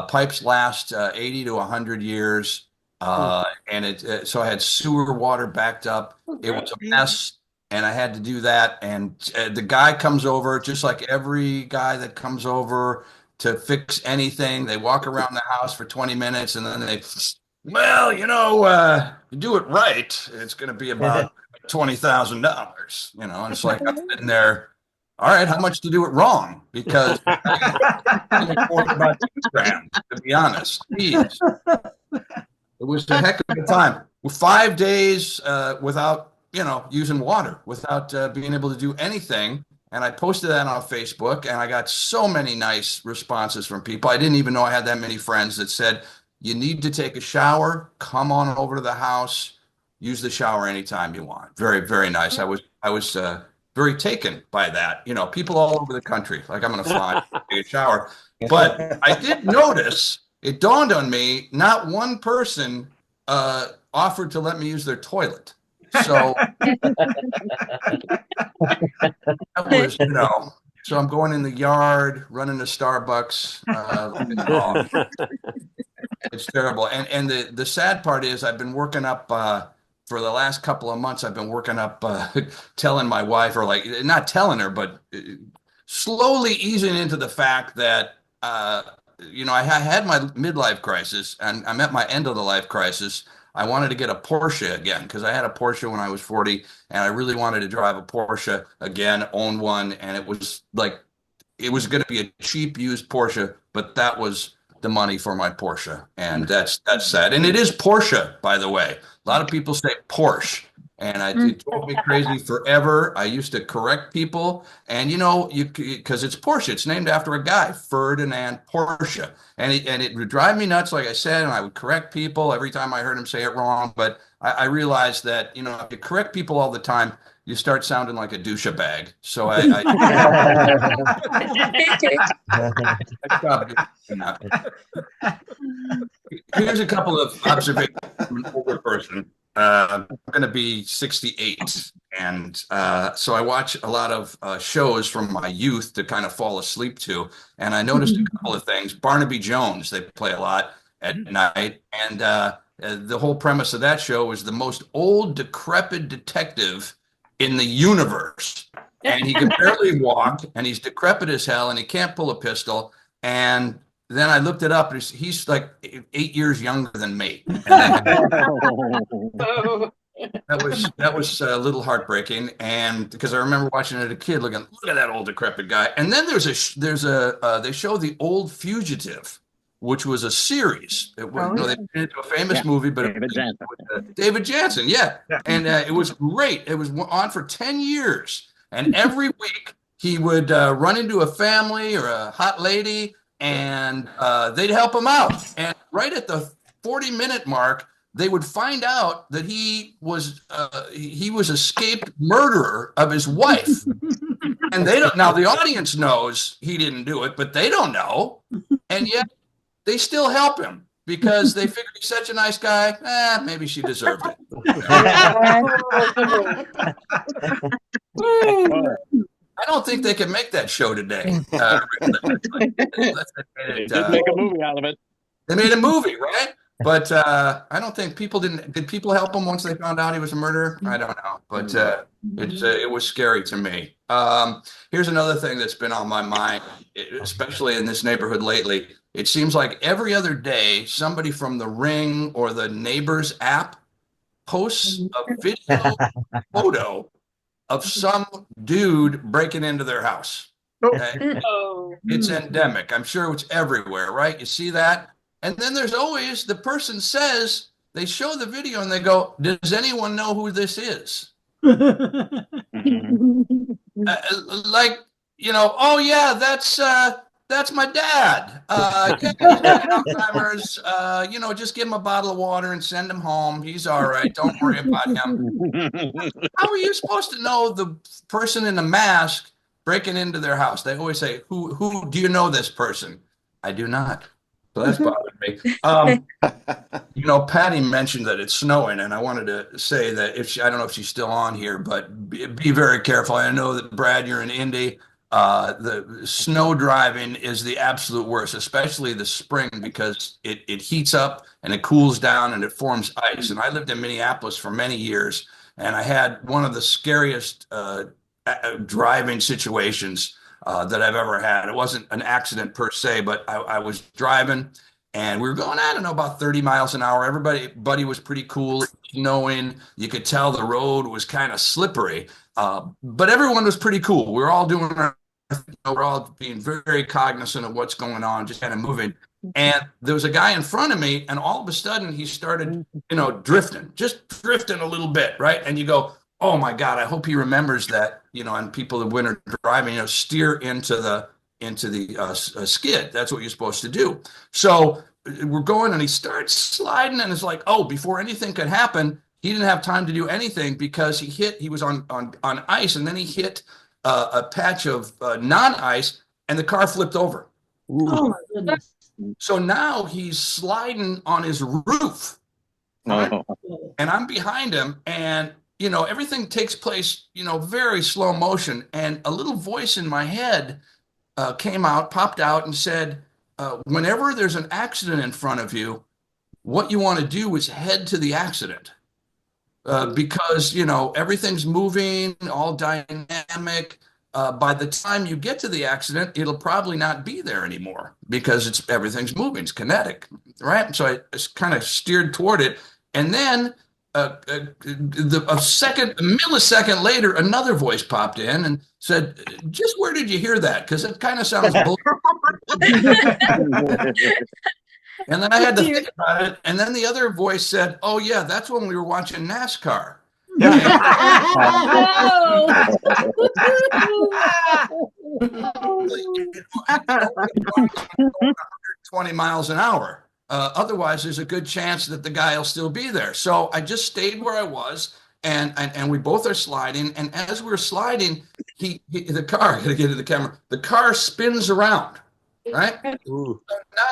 Pipes last 80 to 100 years. And so I had sewer water backed up. It was a mess. And I had to do that. And the guy comes over, just like every guy that comes over to fix anything. They walk around the house for 20 minutes and then you do it right, it's going to be about $20,000. And it's like, I'm sitting there. All right, how much to do it wrong? Because about $2,000, to be honest. Jeez. It was a heck of a time. 5 days without using water, without being able to do anything. And I posted that on Facebook, and I got so many nice responses from people. I didn't even know I had that many friends that said, you need to take a shower, come on over to the house, use the shower anytime you want. Very, very nice. I was very taken by that. People all over the country, like I'm going to fly, take a shower. But I did notice, it dawned on me, not one person offered to let me use their toilet. So that was, so I'm going in the yard, running to Starbucks. It's terrible. And the sad part is I've been working up for the last couple of months. I've been working up telling my wife, or like not telling her, but slowly easing into the fact that I had my midlife crisis, and I'm at my end of the life crisis. I wanted to get a Porsche again because I had a Porsche when I was 40, and I really wanted to drive a Porsche again, own one. And it was going to be a cheap used Porsche, but that was the money for my Porsche. And that's sad. And it is Porsche, by the way. A lot of people say Porsche. And it drove me crazy forever. I used to correct people, and because it's Porsche, it's named after a guy, Ferdinand Porsche, and it would drive me nuts, like I said, and I would correct people every time I heard him say it wrong. But I realized that if you correct people all the time, you start sounding like a douchebag. So I stopped doing that. Here's a couple of observations from an older person. I'm going to be 68, and so I watch a lot of shows from my youth to kind of fall asleep to, and I noticed a couple of things. Barnaby Jones, they play a lot at night, and the whole premise of that show is the most old, decrepit detective in the universe, and he can barely walk, and he's decrepit as hell, and he can't pull a pistol, and then I looked it up, and he's like 8 years younger than me. That was a little heartbreaking, and because I remember watching it as a kid, look at that old decrepit guy. And then they show The Old Fugitive, which was a series. They made it into a famous movie, but David Jansen, yeah. And it was great. It was on for 10 years, and every week he would run into a family or a hot lady, and they'd help him out. And right at the 40-minute mark, they would find out that he was escaped murderer of his wife. And they don't. Now the audience knows he didn't do it, but they don't know. And yet they still help him because they figured he's such a nice guy. Maybe she deserved it. I don't think they can make that show today. Make a movie out of it. They made a movie, right? But I don't think did people help him once they found out he was a murderer? I don't know. But it was scary to me. Here's another thing that's been on my mind, especially in this neighborhood lately. It seems like every other day, somebody from the Ring or the Neighbors app posts a video photo of some dude breaking into their house. Okay? It's endemic. I'm sure it's everywhere, right? You see that? And then there's always the person says, they show the video and they go, does anyone know who this is? Oh yeah, that's my dad. Alzheimer's. Just give him a bottle of water and send him home. He's all right. Don't worry about him. How are you supposed to know the person in the mask breaking into their house? They always say, "Who do you know this person?" I do not. So that's bothered me. Patti mentioned that it's snowing, and I wanted to say that I don't know if she's still on here, but be very careful. I know that, Brad, you're in Indy. The snow driving is the absolute worst, especially the spring, because it heats up and it cools down and it forms ice. And I lived in Minneapolis for many years, and I had one of the scariest driving situations that I've ever had. It wasn't an accident per se, but I was driving and we were going, I don't know, about 30 miles an hour. Everybody was pretty cool, knowing you could tell the road was kind of slippery, but everyone was pretty cool. We were all doing we're all being very cognizant of what's going on, just kind of moving. And there was a guy in front of me, and all of a sudden he started, just drifting a little bit, right? And you go, oh my God, I hope he remembers that, and people that when are driving, steer into the skid. That's what you're supposed to do. So we're going, and he starts sliding, and it's like, oh, before anything could happen, he didn't have time to do anything because he was on ice, and then he hit a patch of non-ice, and the car flipped over. Oh my goodness. So now he's sliding on his roof, right? And I'm behind him, and everything takes place, very slow motion, and a little voice in my head popped out and said, whenever there's an accident in front of you, what you want to do is head to the accident. Because everything's moving, all dynamic. By the time you get to the accident, it'll probably not be there anymore because everything's moving, it's kinetic, right? So I kind of steered toward it, and then a millisecond later, another voice popped in and said, "Just where did you hear that? Because it kind of sounds bull." And then I had to think about it. And then the other voice said, "Oh, yeah, that's when we were watching NASCAR." No. 20 miles an hour. Otherwise, there's a good chance that the guy will still be there. So I just stayed where I was, and we both are sliding. And as we're sliding, the car, I gotta get to the camera, the car spins around. Right? So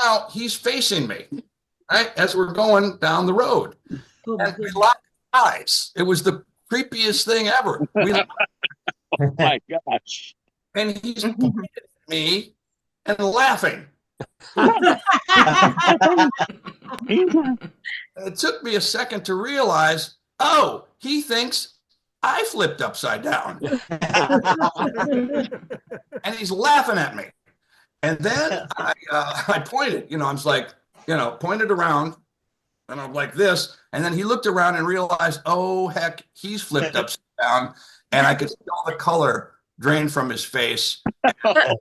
now he's facing me, right? As we're going down the road. And we locked eyes. It was the creepiest thing ever. Oh my gosh. And he's pointing at me and laughing. It took me a second to realize, oh, he thinks I flipped upside down. And he's laughing at me. And then I pointed, I was like, pointed around, and I'm like this. And then he looked around and realized, oh, heck, he's flipped upside down. And I could see all the color drain from his face. The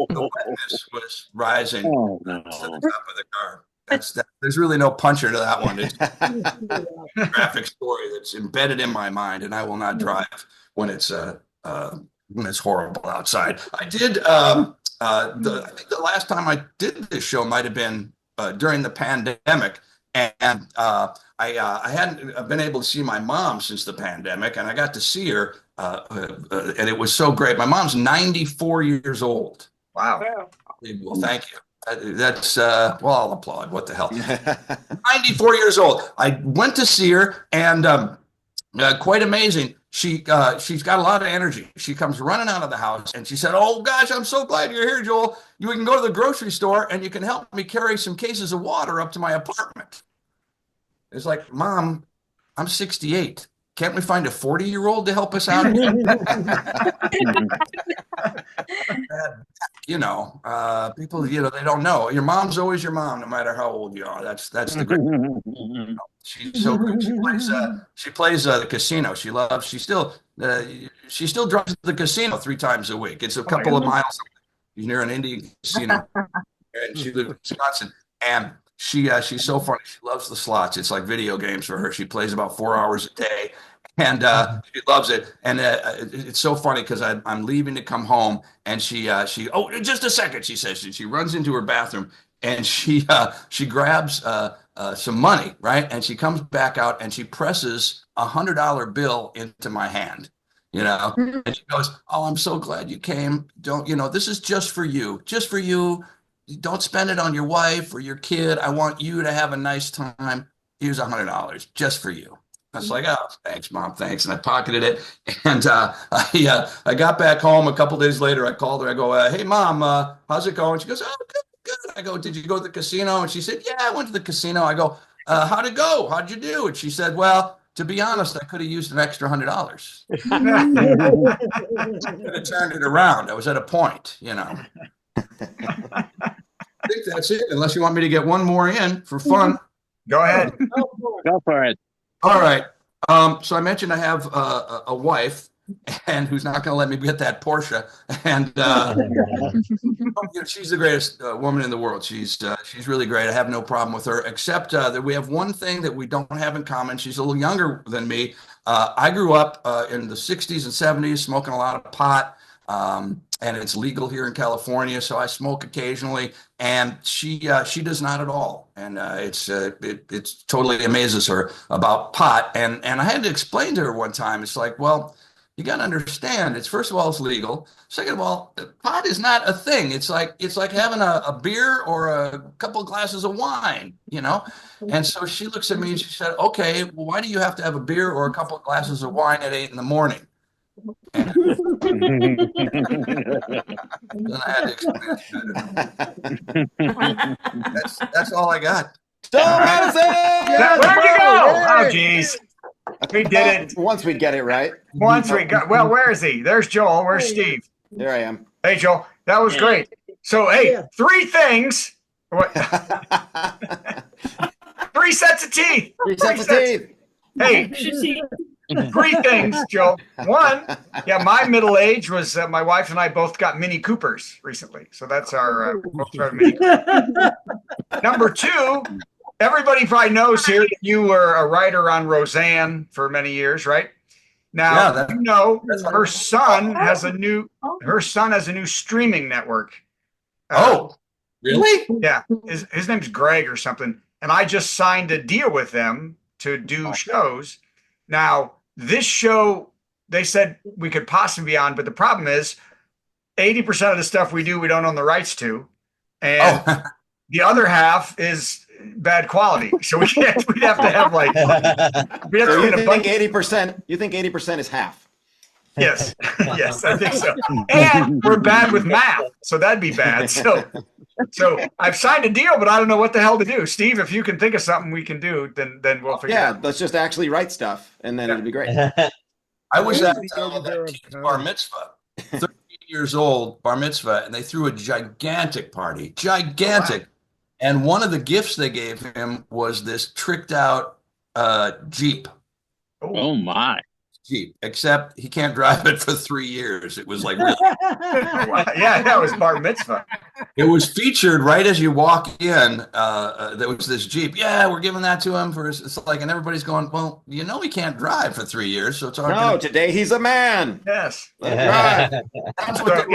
wetness was rising to the top of the car. There's really no puncher to that one. It's a graphic story that's embedded in my mind, and I will not drive when it's horrible outside. I did. I think the last time I did this show might have been during the pandemic, and I hadn't been able to see my mom since the pandemic, and I got to see her, and it was so great. My mom's 94 years old. Wow. Well, thank you. That's I'll applaud. What the hell? 94 years old. I went to see her, and quite amazing. She's got a lot of energy. She comes running out of the house, and she said, "Oh gosh, I'm so glad you're here, Joel. You can go to the grocery store, and you can help me carry some cases of water up to my apartment." It's like, Mom, I'm 68. Can't we find a 40-year-old to help us out? People, they don't know. Your mom's always your mom, no matter how old you are. That's the great. She's so good. She plays the casino. She still drives to the casino 3 times a week. It's a couple of miles. She's near an Indian casino, and she lives in Wisconsin. And she's so funny. She loves the slots. It's like video games for her. She plays about 4 hours a day, and she loves it. And it's so funny because I'm leaving to come home, and she oh, just a second, she says. She runs into her bathroom, and she grabs some money, right? And she comes back out, and she presses $100 bill into my hand. And she goes, "Oh, I'm so glad you came. This is just for you. Just for you. Don't spend it on your wife or your kid. I want you to have a nice time. Here's $100 just for you." I was like, "Oh, thanks, Mom, thanks." And I pocketed it. And I got back home a couple days later. I called her. I go, "Hey, Mom, how's it going?" She goes, "Oh, good. I go, "Did you go to the casino?" And she said, "Yeah, I went to the casino." I go, "How'd it go? How'd you do?" And she said, "Well, to be honest, I could have used an extra $100. Could have turned it around. I was at a point, I think that's it, unless you want me to get one more in for fun. Go ahead. Go for it. All right. So I mentioned I have a wife, and who's not going to let me get that Porsche. And she's the greatest woman in the world. She's really great. I have no problem with her, except that we have one thing that we don't have in common. She's a little younger than me. I grew up in the 60s and 70s smoking a lot of pot. and it's legal here in California. So I smoke occasionally, and she does not at all. And it's totally amazes her about pot. And I had to explain to her one time. It's like, well, you got to understand. It's first of all, it's legal. Second of all, pot is not a thing. It's like having a beer or a couple of glasses of wine, you know. And so she looks at me and she said, "Okay, well, why do you have to have a beer or a couple of glasses of wine at 8 a.m?" And then I had to explain it. That's all I got. Madison! Where'd you go? Oh, geez. We did it. Once we get it right. Once we got, well, where is he? There's Joel. Where's Steve? There I am. Hey, Joel. That was great. So, hey, 3 things. What? 3 sets of teeth. 3 sets of teeth. Hey, 3 things, Joel. 1, yeah, my middle age was my wife and I both got Mini Coopers recently. So that's our both drive Mini Cooper. Number 2, everybody probably knows here that you were a writer on Roseanne for many years, right? Now, you know, her son has a new streaming network. Oh, really? Yeah. His name's Greg or something. And I just signed a deal with them to do shows. Now, this show, they said we could possibly be on, but the problem is 80% of the stuff we do, we don't own the rights to. And the other half is bad quality. So we'd have to have like, we'd have so to you get a bunch. 80%, you think 80% is half? Yes. Yes, I think so. And we're bad with math. So that'd be bad. So I've signed a deal, but I don't know what the hell to do. Steve, if you can think of something we can do, then we'll figure it out. Yeah, let's just actually write stuff, and then it'll be great. I was at that bar mitzvah, 13 years old, bar mitzvah, and they threw a gigantic party, gigantic. Wow. And one of the gifts they gave him was this tricked out Jeep. Oh my. Jeep, except he can't drive it for 3 years. It was like, really yeah, that was bar mitzvah. It was featured right as you walk in. There was this Jeep. Yeah, we're giving that to him for. It's like, and everybody's going, well, you know, he can't drive for 3 years, so it's hard. No, today he's a man. Yes. That's what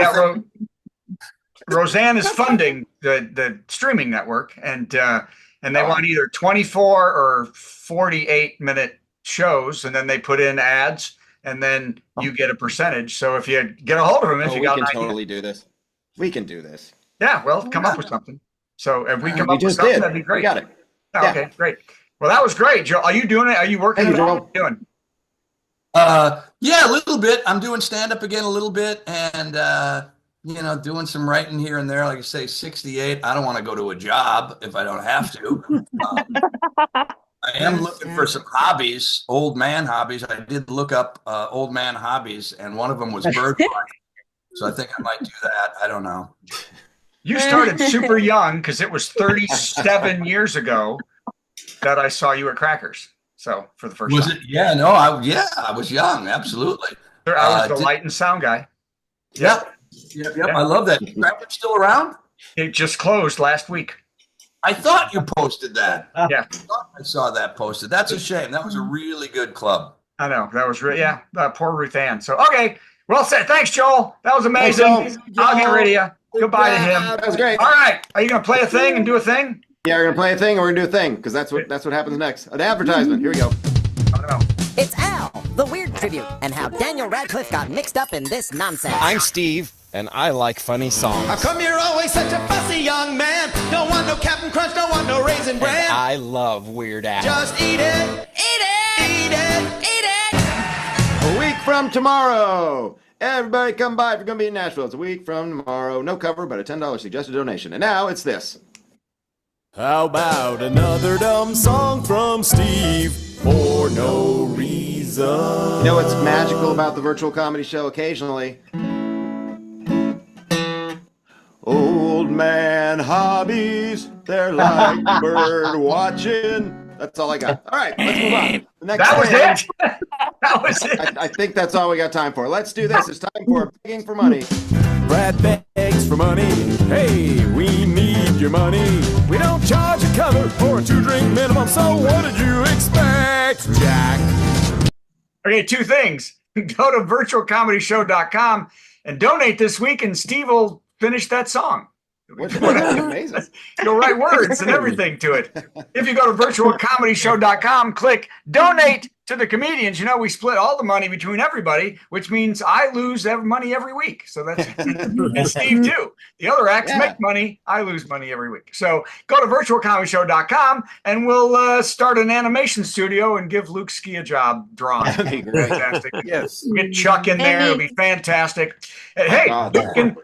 Roseanne is funding the streaming network, and they want either 24 or 48-minute shows, and then they put in ads, and then you get a percentage. So if you get a hold of them, if you got an idea, totally do this. We can do this. Yeah, well, come up with something. So if we come up with something, that'd be great. We got it. Oh, okay, great. Well, that was great, Joe. Are you doing it? Are you working? What are you doing? Yeah, a little bit. I'm doing stand-up again a little bit, and you know, doing some writing here and there. Like I say, 68. I don't want to go to a job if I don't have to. I am looking for some hobbies, old man hobbies. I did look up old man hobbies, and one of them was bird watching. So I think I might do that. I don't know. You started super young because it was 37 years ago that I saw you at Crackers. So for the first time. Was it? Yeah, no, I was young. Absolutely. I was the light and sound guy. Yep. I love that. Is Crackers still around? It just closed last week. I thought you posted that. Yeah. I saw that posted. That's a shame. That was a really good club. I know. That was really, poor Ruth Ann. So, okay. Well said. Thanks, Joel. That was amazing. I'll get rid of you. Goodbye to him. That was great. All right. Are you going to play a thing and do a thing? Yeah, we're going to play a thing, and we're going to do a thing, because that's what happens next. An advertisement. Here we go. I don't know. It's Al, the weird tribute, and how Daniel Radcliffe got mixed up in this nonsense. I'm Steve, and I like funny songs. How come you're always such a fussy young man? Don't want no Captain Crunch, don't want no Raisin Bran. And I love Weird Al. Just eat it, eat it, eat it, eat it. A week from tomorrow. Everybody come by if you're going to be in Nashville. It's a week from tomorrow. No cover, but a $10 suggested donation. And now it's this. How about another dumb song from Steve for no reason? You know what's magical about the virtual comedy show occasionally? Old man hobbies, they're like bird watching. That's all I got. All right, let's move on. The next that was it. That was it. I think that's all we got time for. Let's do this. It's time for begging for money. Brad begs for money. Hey, we need your money. We don't charge a cover for a 2-drink minimum, so what did you expect, Jack? Okay, 2 things. Go to virtualcomedyshow.com and donate this week, and Steve will finish that song. Amazing. You'll write words and everything to it. If you go to virtualcomedyshow.com, click donate to the comedians. You know, we split all the money between everybody, which means I lose money every week. So that's and Steve too. The other acts make money. I lose money every week. So go to virtualcomedyshow.com and we'll start an animation studio and give Luke Ski a job drawing. That'd be great. Fantastic. Yes. We'll get Chuck in there. It'll be fantastic. Hey,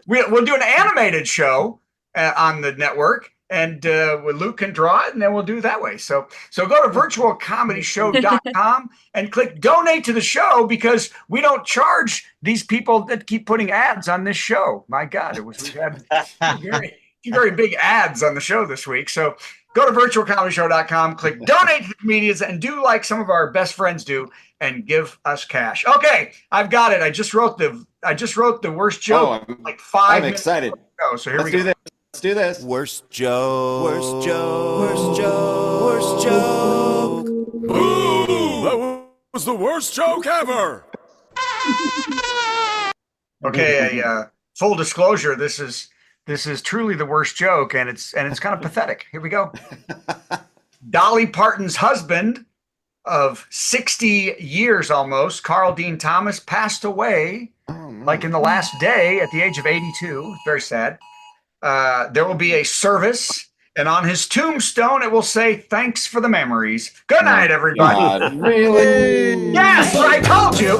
we'll do an animated show on the network, and Luke can draw it, and then we'll do it that way. So go to virtualcomedyshow.com and click donate to the show, because we don't charge these people that keep putting ads on this show. My God, we had very big ads on the show this week. So go to virtualcomedyshow.com, click donate to the comedians, and do like some of our best friends do and give us cash. Okay, I've got it. I just wrote the worst joke like 5 I'm minutes excited. ago. So here we go. Let's do this. Worst joke. Worst joke. Worst joke. Worst joke. Boo! That was the worst joke ever. Okay, full disclosure, this is truly the worst joke, and it's kind of pathetic. Here we go. Dolly Parton's husband of 60 years almost, Carl Dean Thomas, passed away like in the last day at the age of 82. Very sad. There will be a service, and on his tombstone it will say, "Thanks for the memories." Good night, everybody. God, really? Yes, I told you.